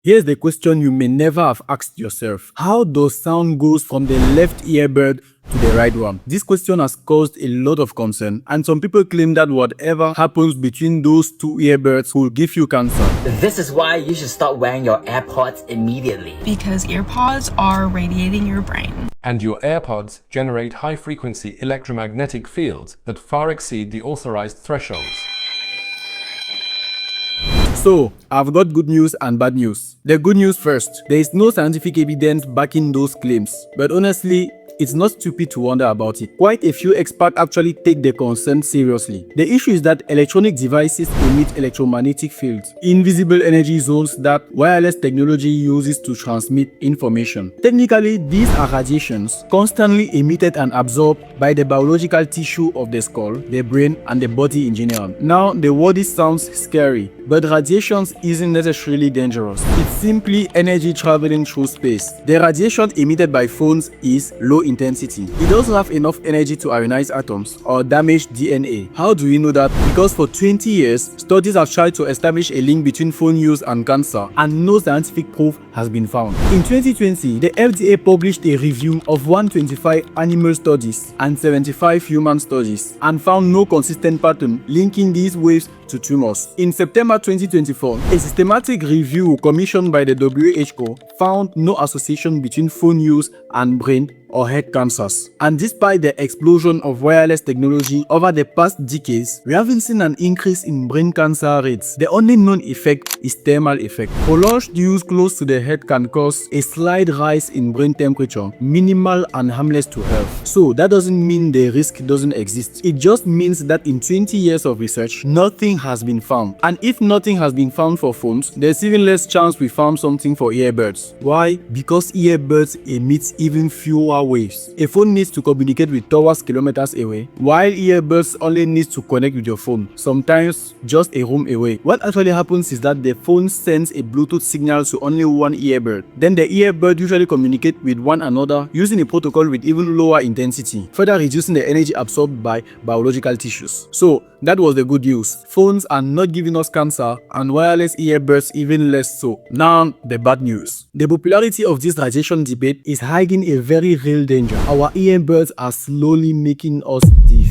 Here's the question you may never have asked yourself. How does sound goes from the left earbud to the right one? This question has caused a lot of concern, and some people claim that whatever happens between those two earbuds will give you cancer. This is why you should start wearing your AirPods immediately. Because earpods are radiating your brain. And your AirPods generate high-frequency electromagnetic fields that far exceed the authorized thresholds. So, I've got good news and bad news. The good news first. There is no scientific evidence backing those claims. But honestly, it's not stupid to wonder about it. Quite a few experts actually take the concern seriously. The issue is that electronic devices emit electromagnetic fields, invisible energy zones that wireless technology uses to transmit information. Technically, these are radiations constantly emitted and absorbed by the biological tissue of the skull, the brain, and the body in general. Now, the word sounds scary, but radiations isn't necessarily dangerous. It's simply energy traveling through space. The radiation emitted by phones is low intensity. It doesn't have enough energy to ionize atoms or damage DNA. How do we know that? Because for 20 years, studies have tried to establish a link between phone use and cancer, and no scientific proof has been found. In 2020, the FDA published a review of 125 animal studies and 75 human studies and found no consistent pattern linking these waves to tumors. In September 2024, a systematic review commissioned by the WHO found no association between phone use and brain or head cancers. And despite the explosion of wireless technology over the past decades, we haven't seen an increase in brain cancer rates. The only known effect is thermal effect. Prolonged use close to the head can cause a slight rise in brain temperature, minimal and harmless to health. So that doesn't mean the risk doesn't exist. It just means that in 20 years of research, nothing has been found. And if nothing has been found for phones, there's even less chance we found something for earbuds. Why? Because earbuds emit even fewer waves. A phone needs to communicate with towers kilometers away, while earbuds only needs to connect with your phone, sometimes just a room away. What actually happens is that the phone sends a Bluetooth signal to only one earbud. Then the earbud usually communicate with one another using a protocol with even lower intensity, further reducing the energy absorbed by biological tissues. So that was the good news. Phones are not giving us cancer, and wireless earbuds even less so. Now, the bad news. The popularity of this radiation debate is hiding a very real danger. Our earbuds are slowly making us deaf.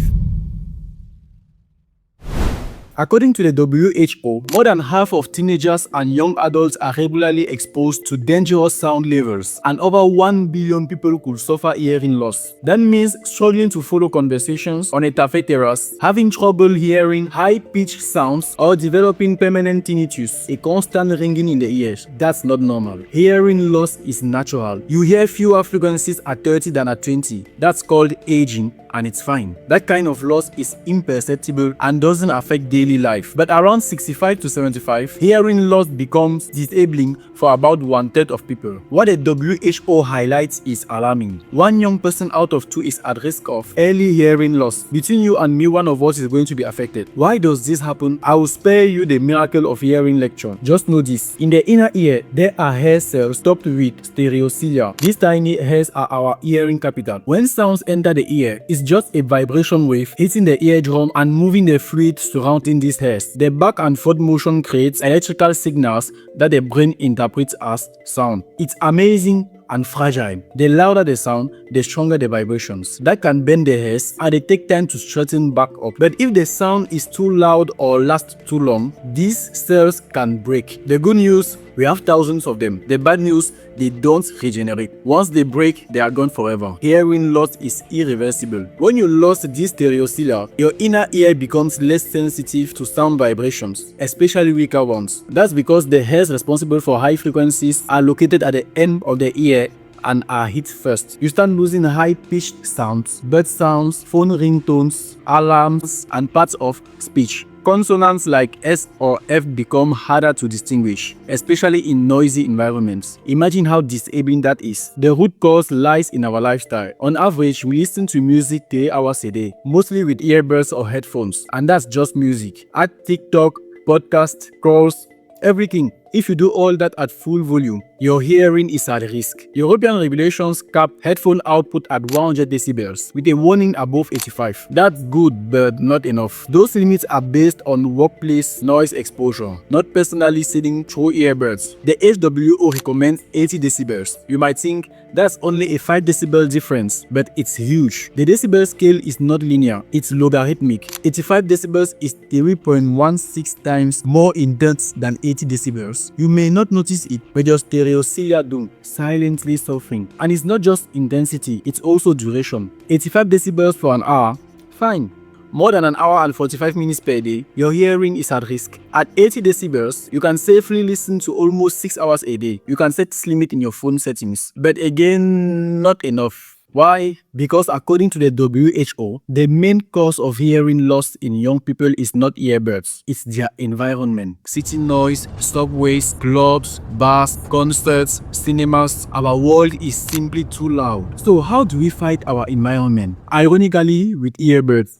According to the WHO, more than half of teenagers and young adults are regularly exposed to dangerous sound levels, and over 1 billion people could suffer hearing loss. That means struggling to follow conversations on a cafe terrace, having trouble hearing high-pitched sounds, or developing permanent tinnitus, a constant ringing in the ears. That's not normal. Hearing loss is natural. You hear fewer frequencies at 30 than at 20. That's called aging, and it's fine. That kind of loss is imperceptible and doesn't affect daily life. But around 65 to 75, hearing loss becomes disabling for about 1/3 of people. What the WHO highlights is alarming. One young person out of 2 is at risk of early hearing loss. Between you and me, one of us is going to be affected. Why does this happen? I will spare you the miracle of hearing lecture. Just know this. In the inner ear, there are hair cells topped with stereocilia. These tiny hairs are our hearing capital. When sounds enter the ear, it's just a vibration wave hitting the eardrum and moving the fluid surrounding these hairs. The back and forth motion creates electrical signals that the brain interprets as sound. It's amazing and fragile. The louder the sound, the stronger the vibrations. That can bend the hairs and they take time to straighten back up. But if the sound is too loud or lasts too long, these cells can break. The good news, we have thousands of them. The bad news, they don't regenerate. Once they break, they are gone forever. Hearing loss is irreversible. When you lost these stereocilia, your inner ear becomes less sensitive to sound vibrations, especially weaker ones. That's because the hairs responsible for high frequencies are located at the end of the ear and are hit first. You start losing high-pitched sounds, bird sounds, phone ringtones, alarms, and parts of speech. Consonants like S or F become harder to distinguish, especially in noisy environments. Imagine how disabling that is. The root cause lies in our lifestyle. On average, we listen to music 3 hours a day, mostly with earbuds or headphones, and that's just music. Add TikTok, podcast, calls, everything. If you do all that at full volume, your hearing is at risk. European regulations cap headphone output at 100 decibels with a warning above 85. That's good, but not enough. Those limits are based on workplace noise exposure, not personally sitting through earbuds. The HWO recommends 80 decibels. You might think that's only a 5 decibel difference, but it's huge. The decibel scale is not linear, it's logarithmic. 85 decibels is 3.16 times more intense than 80 decibels. You may not notice it, but your stereocilia do, silently suffering. And it's not just intensity, it's also duration. 85 decibels for an hour, fine. More than an hour and 45 minutes per day, your hearing is at risk. At 80 decibels, you can safely listen to almost 6 hours a day. You can set this limit in your phone settings. But again, not enough. Why? Because according to the WHO, the main cause of hearing loss in young people is not earbuds, it's their environment. City noise, subways, clubs, bars, concerts, cinemas. Our world is simply too loud. So how do we fight our environment? Ironically, with earbuds.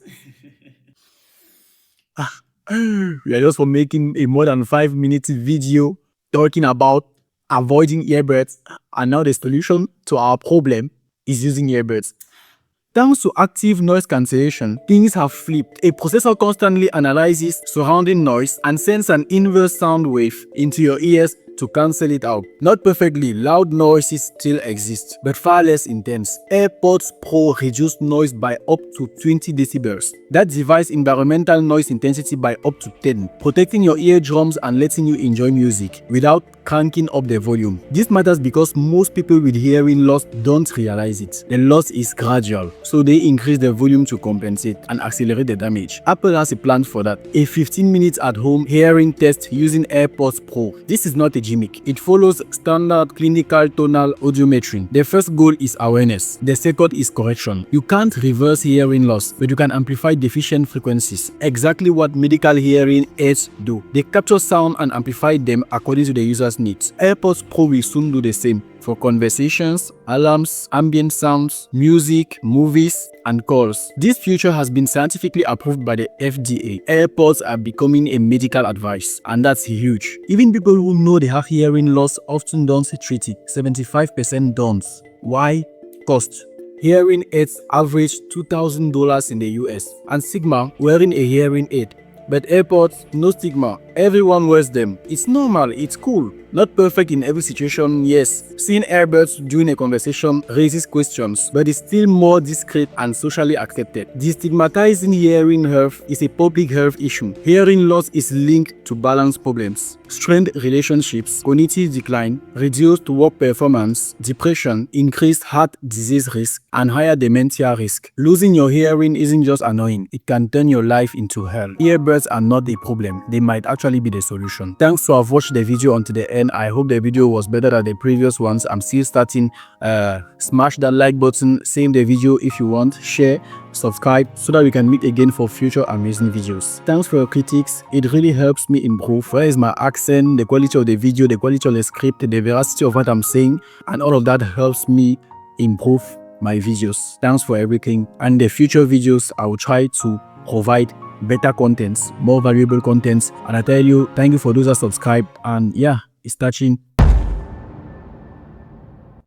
We are just for making a more than 5 minute video talking about avoiding earbuds, and now the solution to our problem is using earbuds. Thanks to active noise cancellation, things have flipped. A processor constantly analyzes surrounding noise and sends an inverse sound wave into your ears to cancel it out. Not perfectly, loud noises still exist, but far less intense. AirPods Pro reduce noise by up to 20 decibels. That divides environmental noise intensity by up to 10, protecting your eardrums and letting you enjoy music without cranking up the volume. This matters because most people with hearing loss don't realize it. The loss is gradual, so they increase the volume to compensate and accelerate the damage. Apple has a plan for that. A 15 minutes at home hearing test using AirPods Pro. This is not a gimmick. It follows standard clinical tonal audiometry. The first goal is awareness. The second is correction. You can't reverse hearing loss, but you can amplify deficient frequencies. Exactly what medical hearing aids do. They capture sound and amplify them according to the user's needs. AirPods Pro will soon do the same for conversations, alarms, ambient sounds, music, movies, and calls. This feature has been scientifically approved by the FDA. AirPods are becoming a medical advice, and that's huge. Even people who know they have hearing loss often don't treat it. 75% don't. Why? Cost. Hearing aids average $2,000 in the US, and Sigma wearing a hearing aid. But AirPods, no stigma. Everyone wears them. It's normal, it's cool. Not perfect in every situation, yes. Seeing earbuds during a conversation raises questions, but it's still more discreet and socially accepted. Destigmatizing hearing health is a public health issue. Hearing loss is linked to balance problems, strained relationships, cognitive decline, reduced work performance, depression, increased heart disease risk, and higher dementia risk. Losing your hearing isn't just annoying, it can turn your life into hell. Earbuds are not the problem, they might actually be the solution. Thanks to have watched the video until the end. I hope the video was better than the previous ones. I'm still starting. Smash that like button, save the video if you want, share, subscribe so that we can meet again for future amazing videos. Thanks for your critics, it really helps me improve. Where is my accent, the quality of the video, the quality of the script, the veracity of what I'm saying, and all of that helps me improve my videos. Thanks for everything, and the future videos I will try to provide better contents, more valuable contents, and I tell you, thank you for those that subscribe, and yeah, it's touching.